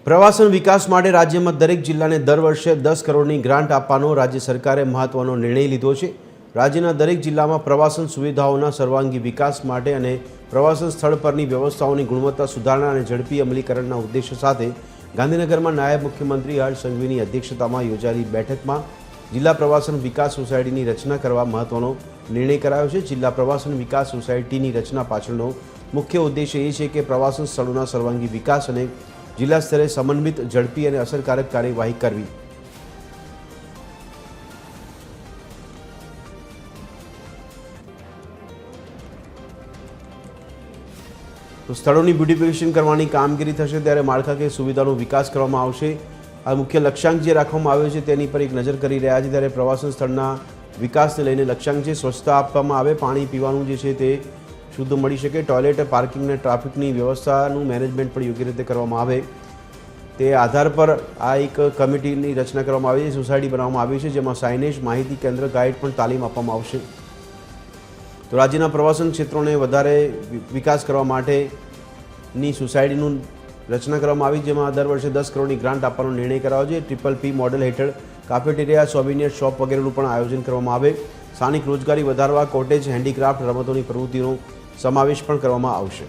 પ્રવાસન વિકાસ માટે રાજ્યમાં દરેક જિલ્લાને દર વર્ષે 10 કરોડની ગ્રાન્ટ આપવાનો રાજ્ય સરકારે મહત્વનો નિર્ણય લીધો છે। રાજ્યના દરેક જિલ્લામાં પ્રવાસન સુવિધાઓના સર્વાંગી વિકાસ માટે અને પ્રવાસન સ્થળ પરની વ્યવસ્થાઓની ગુણવત્તા સુધારણા અને ઝડપી અમલીકરણના ઉદ્દેશ્ય સાથે ગાંધીનગરમાં નાયબ મુખ્યમંત્રી હર્ષ સંઘવીની અધ્યક્ષતામાં યોજાયેલી બેઠકમાં જિલ્લા પ્રવાસન વિકાસ સોસાયટીની રચના કરવા મહત્વનો નિર્ણય કરાયો છે। જિલ્લા પ્રવાસન વિકાસ સોસાયટીની રચના પાછળનો મુખ્ય ઉદ્દેશ્ય એ છે કે પ્રવાસન સ્થળોના સર્વાંગી વિકાસ અને જિલ્લા સ્તરે સમન્વિત, ઝડપી અને અસરકારક કાર્યવાહી કરવી। તો સ્થળોની બ્યુટિફિકેશન કરવાની કામગીરી થશે ત્યારે માળખાકીય સુવિધાનો વિકાસ કરવામાં આવશે। આ મુખ્ય લક્ષ્યાંક જે રાખવામાં આવ્યો છે તેની પર એક નજર કરી રહ્યા છે। ત્યારે પ્રવાસન સ્થળના વિકાસને લઈને લક્ષ્યાંક છે સ્વચ્છતા આપવામાં આવે, પાણી પીવાનું જે છે તે શુદ્ધ મળી શકે, ટોયલેટ, પાર્કિંગ અને ટ્રાફિકની વ્યવસ્થાનું મેનેજમેન્ટ પણ યોગ્ય રીતે કરવામાં આવે તે આધાર પર આ એક કમિટીની રચના કરવામાં આવી છે। સોસાયટી બનાવવામાં આવી છે જેમાં સાઇનેજ, માહિતી કેન્દ્ર, ગાઈડ પણ તાલીમ આપવામાં આવશે। તો રાજ્યના પ્રવાસન ક્ષેત્રોને વધારે વિકાસ કરવા માટેની સોસાયટીનું રચના કરવામાં આવી જેમાં દર વર્ષે 10 કરોડની ગ્રાન્ટ આપવાનો નિર્ણય કરાયો છે। PPP મોડેલ હેઠળ કાફેટેરિયા, સોવિનિયર શોપ વગેરેનું પણ આયોજન કરવામાં આવે। સ્થાનિક રોજગારી વધારવા કોટેજ, હેન્ડીક્રાફ્ટ, રમતોની પ્રવૃત્તિનો સમાવેશ પણ કરવામાં આવશે।